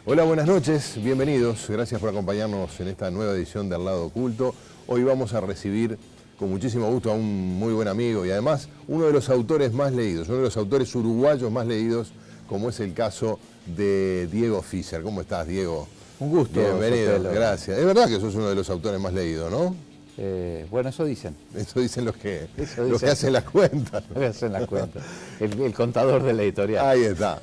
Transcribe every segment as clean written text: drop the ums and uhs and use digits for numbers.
Hola, buenas noches, bienvenidos. Gracias por acompañarnos en esta nueva edición de Al Lado Oculto. Hoy vamos a recibir con muchísimo gusto a un muy buen amigo y además uno de los autores más leídos, uno de los autores uruguayos más leídos, como es el caso de Diego Fischer. ¿Cómo estás, Diego? Un gusto. Bienvenido, Sotelo. gracias. Es verdad que sos uno de los autores más leídos, ¿no? Bueno, eso dicen. Eso dicen los que hacen las cuentas. Los que hacen las cuentas. El contador de la editorial. Ahí está.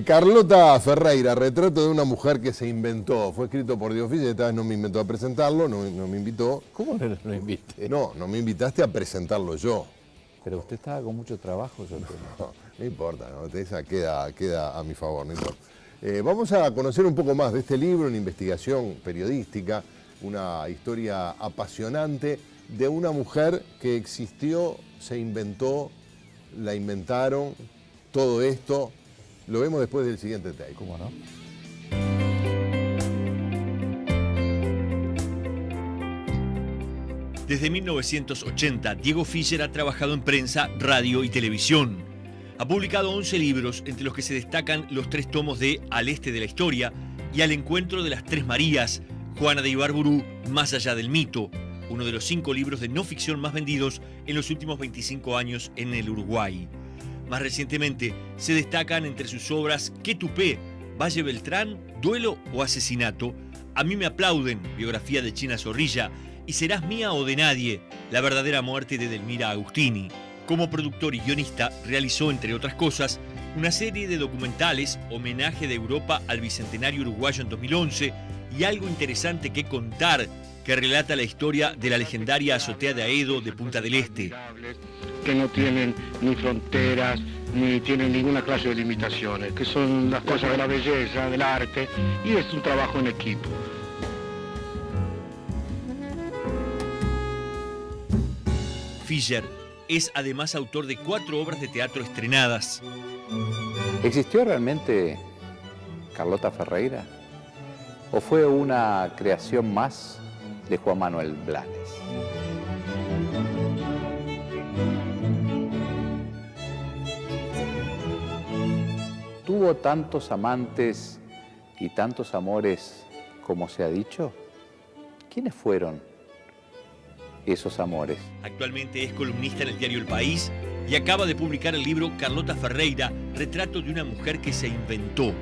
Carlota Ferreira, retrato de una mujer que se inventó. Fue escrito por Diego Fischer, esta vez no me inventó a presentarlo, no me invitó. ¿Cómo no lo invité? No me invitaste a presentarlo yo. Pero usted estaba con mucho trabajo, yo No importa, ¿no? Esa queda a mi favor, no importa. Vamos a conocer un poco más de este libro, una investigación periodística, una historia apasionante de una mujer que existió, se inventó, la inventaron, todo esto. Lo vemos después del siguiente take. ¿Cómo no? Desde 1980, Diego Fischer ha trabajado en prensa, radio y televisión. Ha publicado 11 libros, entre los que se destacan los 3 tomos de Al Este de la Historia y Al Encuentro de las Tres Marías, Juana de Ibarburu, Más allá del mito, uno de los 5 libros de no ficción más vendidos en los últimos 25 años en el Uruguay. Más recientemente, se destacan entre sus obras ¿Qué tupé?, Valle Beltrán, Duelo o Asesinato, A mí me aplauden, biografía de China Zorrilla, y Serás mía o de nadie, la verdadera muerte de Delmira Agustini. Como productor y guionista, realizó, entre otras cosas, una serie de documentales, Homenaje de Europa al Bicentenario Uruguayo en 2011, y Algo interesante que contar, que relata la historia de la legendaria azotea de Aedo de Punta del Este. Que no tienen ni fronteras, ni tienen ninguna clase de limitaciones, que son las cosas de la belleza, del arte, y es un trabajo en equipo. Fischer es además autor de 4 obras de teatro estrenadas. ¿Existió realmente Carlota Ferreira? ¿O fue una creación más de Juan Manuel Blanes? ¿Tuvo tantos amantes y tantos amores como se ha dicho? ¿Quiénes fueron esos amores? Actualmente es columnista en el diario El País y acaba de publicar el libro Carlota Ferreira, retrato de una mujer que se inventó.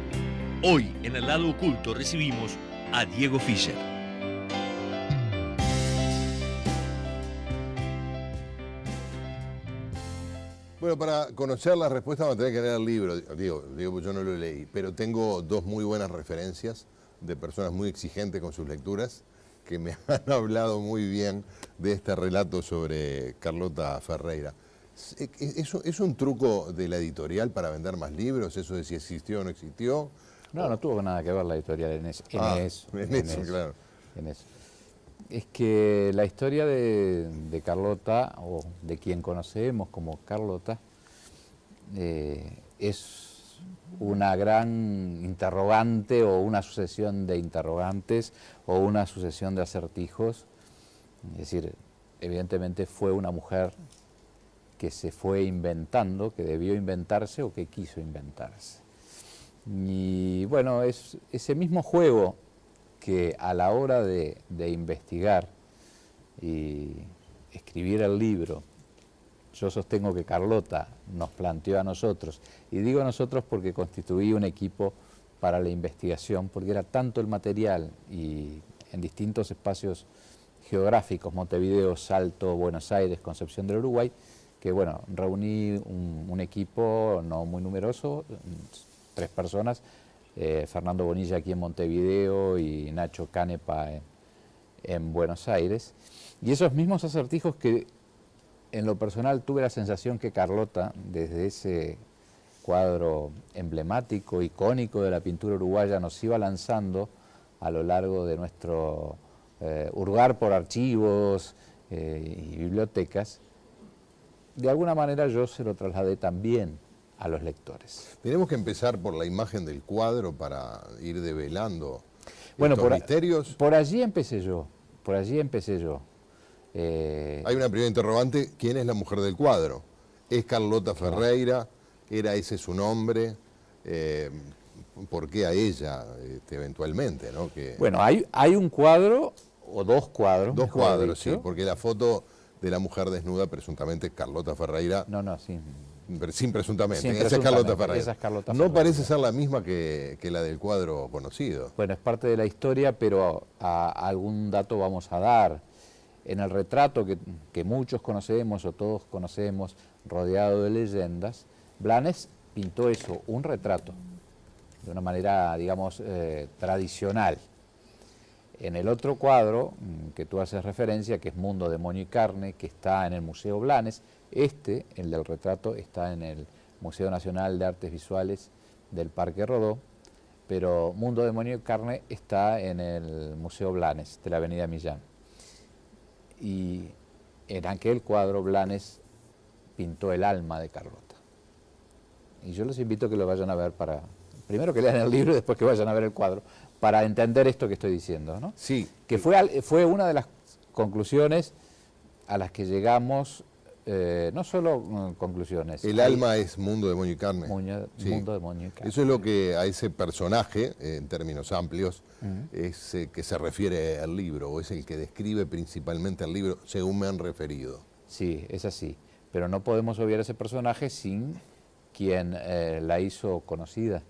Hoy, en El Lado Oculto, recibimos a Diego Fischer. Bueno, para conocer la respuesta vamos a tener que leer el libro. Digo, yo no lo leí, pero tengo 2 muy buenas referencias de personas muy exigentes con sus lecturas que me han hablado muy bien de este relato sobre Carlota Ferreira. ¿Es un truco de la editorial para vender más libros? ¿Eso de si existió o no existió? No tuvo nada que ver la editorial en eso. Claro. En eso. Es que la historia de Carlota, o de quien conocemos como Carlota, es una gran interrogante o una sucesión de interrogantes o una sucesión de acertijos. Es decir, evidentemente fue una mujer que se fue inventando, que debió inventarse o que quiso inventarse. Y bueno, es ese mismo juego que a la hora de investigar y escribir el libro, yo sostengo que Carlota nos planteó a nosotros, y digo a nosotros porque constituí un equipo para la investigación, porque era tanto el material y en distintos espacios geográficos, Montevideo, Salto, Buenos Aires, Concepción del Uruguay, que bueno, reuní un equipo no muy numeroso, 3 personas, Fernando Bonilla aquí en Montevideo y Nacho Canepa en Buenos Aires. Y esos mismos acertijos que en lo personal tuve la sensación que Carlota, desde ese cuadro emblemático, icónico de la pintura uruguaya, nos iba lanzando a lo largo de nuestro hurgar por archivos y bibliotecas, de alguna manera yo se lo trasladé también a los lectores. Tenemos que empezar por la imagen del cuadro para ir develando estos misterios. Por allí empecé yo, Hay una primera interrogante, ¿quién es la mujer del cuadro? ¿Es Carlota Ferreira? ¿Era ese su nombre? por qué a ella eventualmente, ¿no? Bueno, hay un cuadro, o dos cuadros. Dos mejor cuadros, dicho. sí, porque la foto de la mujer desnuda, presuntamente Carlota Ferreira, No, sí. sin presuntamente, Sin esa es Carlota presuntamente, Ferreira. esa es Carlota No Ferreira. parece ser la misma que la del cuadro conocido. Bueno, es parte de la historia, pero algún dato vamos a dar. En el retrato que muchos conocemos o todos conocemos, rodeado de leyendas, Blanes pintó eso, un retrato, de una manera, digamos, tradicional. En el otro cuadro que tú haces referencia, que es Mundo, Demonio y Carne, que está en el Museo Blanes, el del retrato, está en el Museo Nacional de Artes Visuales del Parque Rodó, pero Mundo, Demonio y Carne está en el Museo Blanes, de la Avenida Millán. Y en aquel cuadro Blanes pintó el alma de Carlota. Y yo los invito a que lo vayan a ver primero que lean el libro y después que vayan a ver el cuadro, para entender esto que estoy diciendo, ¿no? Sí. Que fue una de las conclusiones a las que llegamos, no solo conclusiones. El alma es Mundo, Demonio y Carne. Sí. Mundo, Demonio y Carne. Eso es lo que a ese personaje, en términos amplios, es que se refiere al libro, o es el que describe principalmente el libro, según me han referido. Sí, es así. Pero no podemos obviar ese personaje sin quien la hizo conocida,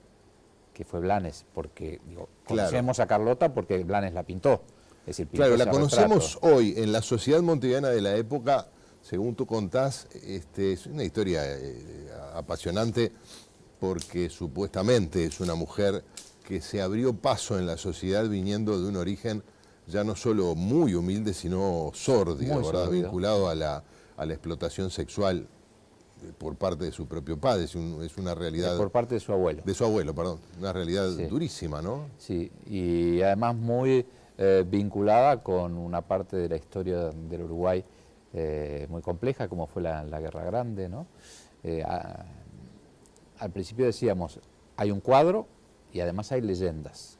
que fue Blanes, porque conocemos a Carlota porque Blanes la pintó. Es decir, pintó Claro, la ese conocemos retrato. hoy en la sociedad montevideana de la época, según tú contás, es una historia apasionante porque supuestamente es una mujer que se abrió paso en la sociedad viniendo de un origen ya no solo muy humilde, sino sórdido, Muy ¿verdad? sórdido. Vinculado a la explotación sexual por parte de su propio padre, es una realidad... Por parte de su abuelo. De su abuelo, perdón, una realidad Sí. durísima, ¿no? Sí, y además muy vinculada con una parte de la historia del Uruguay muy compleja, como fue la Guerra Grande, ¿no? Al principio decíamos, hay un cuadro y además hay leyendas.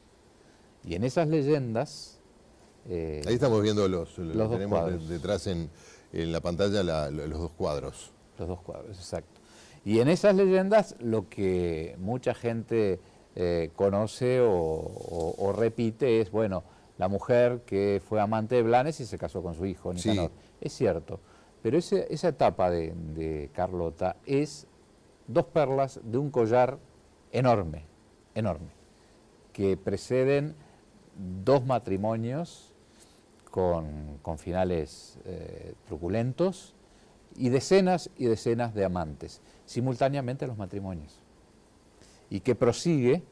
Y en esas leyendas... Ahí estamos viendo dos tenemos cuadros. detrás en la pantalla los dos cuadros. Los dos cuadros, exacto. Y en esas leyendas lo que mucha gente conoce o repite es, bueno, la mujer que fue amante de Blanes y se casó con su hijo, Nicanor. Sí. Es cierto, pero esa etapa de Carlota es dos perlas de un collar enorme, enorme, que preceden dos matrimonios con finales truculentos, y decenas de amantes, simultáneamente a los matrimonios. Y que prosigue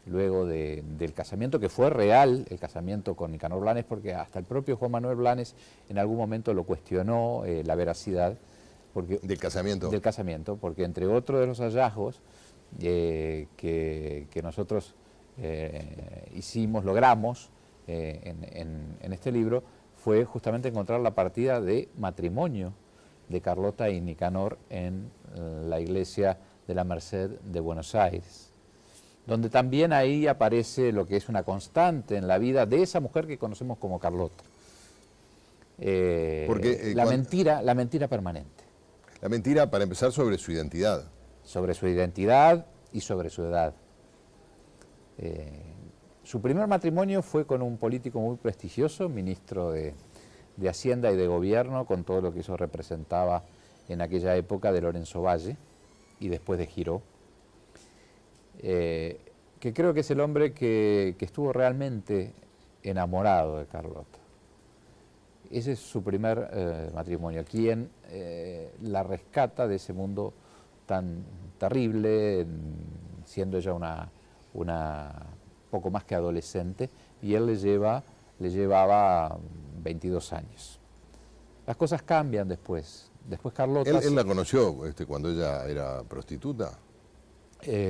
luego del casamiento, que fue real, el casamiento con Nicanor Blanes, porque hasta el propio Juan Manuel Blanes en algún momento lo cuestionó la veracidad. ¿Del casamiento? Del casamiento, porque entre otros de los hallazgos que nosotros logramos en este libro, fue justamente encontrar la partida de matrimonio de Carlota y Nicanor en la iglesia de la Merced de Buenos Aires, donde también ahí aparece lo que es una constante en la vida de esa mujer que conocemos como Carlota. Porque, la mentira permanente. La mentira, para empezar, sobre su identidad. Sobre su identidad y sobre su edad. Su primer matrimonio fue con un político muy prestigioso, ministro de Hacienda y de Gobierno, con todo lo que eso representaba en aquella época, de Lorenzo Valle y después de Giró, que creo que es el hombre que estuvo realmente enamorado de Carlota. Ese es su primer matrimonio, quien la rescata de ese mundo tan terrible, siendo ella una poco más que adolescente, y él le llevaba 22 años. Las cosas cambian después. Después Carlota... ¿Él la conoció cuando ella era prostituta?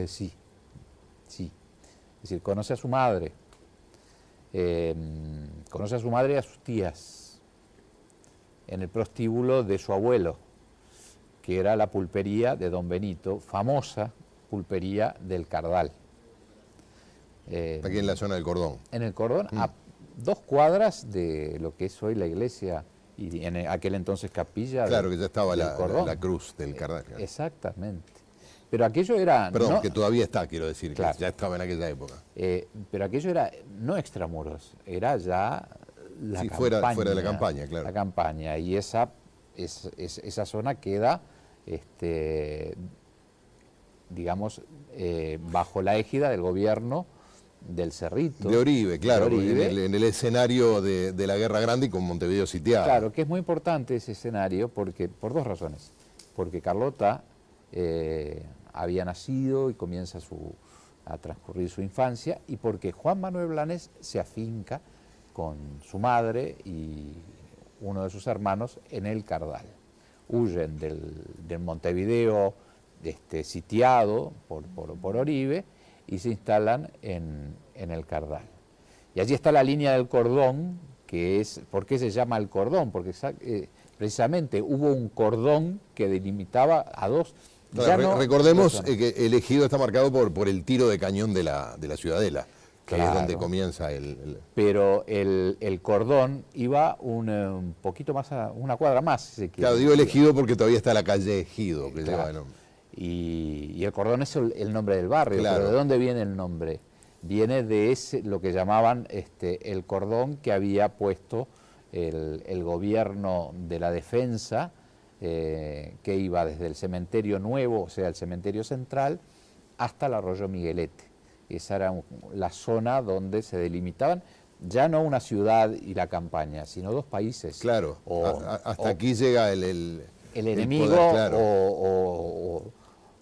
Sí. Es decir, conoce a su madre. Conoce a su madre y a sus tías en el prostíbulo de su abuelo, que era la pulpería de Don Benito, famosa pulpería del Cardal. Aquí en la zona del Cordón. En el Cordón, a 2 cuadras de lo que es hoy la iglesia y en aquel entonces capilla. Claro, que ya estaba del Cordón. la cruz del Cardal. Exactamente. Pero aquello era... Perdón, no, que todavía está, quiero decir, claro, que ya estaba en aquella época. pero aquello era no extramuros, era ya la Sí, campaña. fuera de la campaña, claro. La campaña, y esa zona queda, digamos, bajo la égida del gobierno del Cerrito. De Oribe, claro, de Oribe. en el escenario de la Guerra Grande y con Montevideo sitiado. Claro, que es muy importante ese escenario por dos razones. Porque Carlota había nacido y comienza a transcurrir su infancia, y porque Juan Manuel Blanes se afinca con su madre y uno de sus hermanos en el Cardal. Huyen del Montevideo sitiado por Oribe y se instalan en el Cardal. Y allí está la línea del cordón, que es... ¿Por qué se llama el cordón? Porque precisamente hubo un cordón que delimitaba a dos... Claro, recordemos que el ejido está marcado por el tiro de cañón de la Ciudadela, que claro, es donde comienza el... Pero el cordón iba un poquito más, una cuadra más, si se quiere. Claro, digo el ejido porque todavía está la calle Ejido, que claro, lleva el nombre. Y el cordón es el nombre del barrio, claro. Pero ¿de dónde viene el nombre? Viene de lo que llamaban el cordón que había puesto el gobierno de la defensa, que iba desde el cementerio nuevo, o sea, el cementerio central, hasta el arroyo Miguelete. Esa era la zona donde se delimitaban ya no una ciudad y la campaña, sino dos países. Claro, hasta aquí llega el enemigo poder, claro.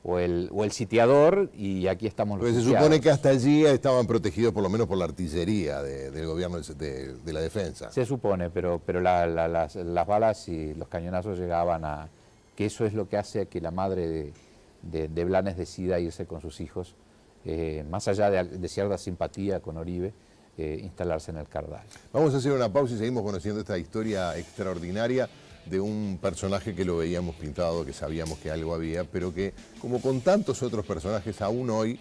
o el sitiador, y aquí estamos los Porque se sitiados. supone que hasta allí estaban protegidos por lo menos por la artillería del gobierno de la defensa. Se supone, pero las balas y los cañonazos llegaban a... que eso es lo que hace que la madre de Blanes decida irse con sus hijos, más allá de cierta simpatía con Oribe, instalarse en el Cardal. Vamos a hacer una pausa y seguimos conociendo esta historia extraordinaria de un personaje que lo veíamos pintado, que sabíamos que algo había, pero que, como con tantos otros personajes, aún hoy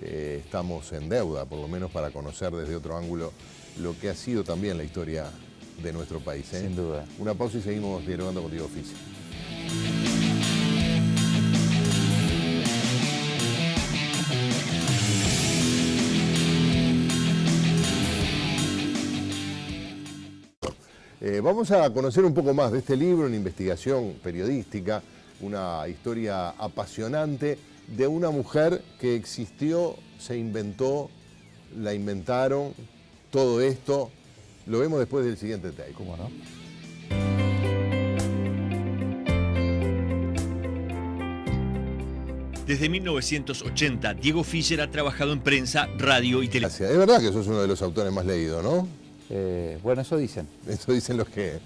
estamos en deuda, por lo menos para conocer desde otro ángulo lo que ha sido también la historia de nuestro país. Sin duda. Una pausa y seguimos dialogando con Diego Fischer. Vamos a conocer un poco más de este libro, una investigación periodística, una historia apasionante de una mujer que existió, se inventó, la inventaron, todo esto. Lo vemos después del siguiente take. ¿Cómo no? Desde 1980, Diego Fischer ha trabajado en prensa, radio y televisión. Gracias. Es verdad que sos uno de los autores más leídos, ¿no? Bueno, eso dicen. Eso dicen los que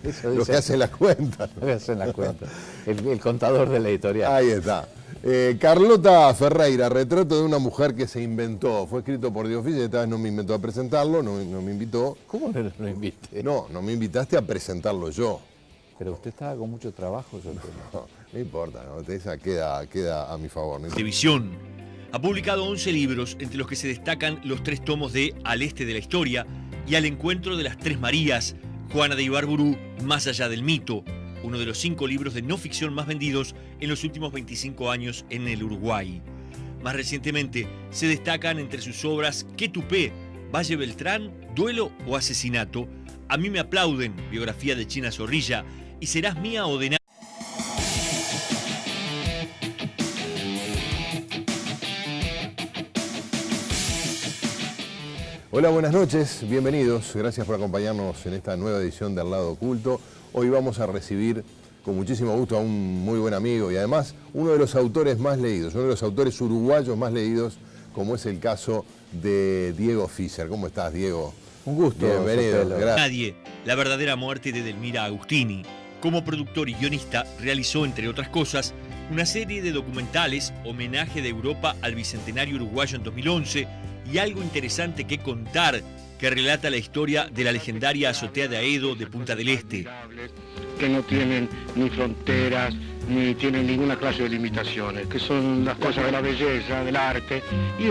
hacen las cuentas. Los que hacen las cuentas. El contador de la editorial. Ahí está. Carlota Ferreira, retrato de una mujer que se inventó. Fue escrito por Diego Fischer, esta vez no me inventó a presentarlo, no me invitó. ¿Cómo no lo invité? No me invitaste a presentarlo yo. Pero usted estaba con mucho trabajo, yo creo. No importa, ¿no? Esa queda a mi favor. No Televisión. Ha publicado 11 libros, entre los que se destacan los 3 tomos de Al este de la historia y Al encuentro de las Tres Marías, Juana de Ibarburu, Más allá del mito, uno de los 5 libros de no ficción más vendidos en los últimos 25 años en el Uruguay. Más recientemente, se destacan entre sus obras ¿Qué tupé?, Valle Beltrán, Duelo o Asesinato, A mí me aplauden, biografía de China Zorrilla, y Serás mía o de nadie. Hola, buenas noches, bienvenidos. Gracias por acompañarnos en esta nueva edición de Al Lado Oculto. Hoy vamos a recibir con muchísimo gusto a un muy buen amigo y además uno de los autores más leídos, uno de los autores uruguayos más leídos, como es el caso de Diego Fischer. ¿Cómo estás, Diego? Un gusto. Bienvenido. Gracias. Nadie, la verdadera muerte de Delmira Agustini. Como productor y guionista, realizó, entre otras cosas, una serie de documentales, homenaje de Europa al Bicentenario Uruguayo en 2011 y algo interesante que contar, que relata la historia de la legendaria azotea de Aedo de Punta del Este. Que no tienen ni fronteras, ni tienen ninguna clase de limitaciones, que son las cosas de la belleza, del arte, y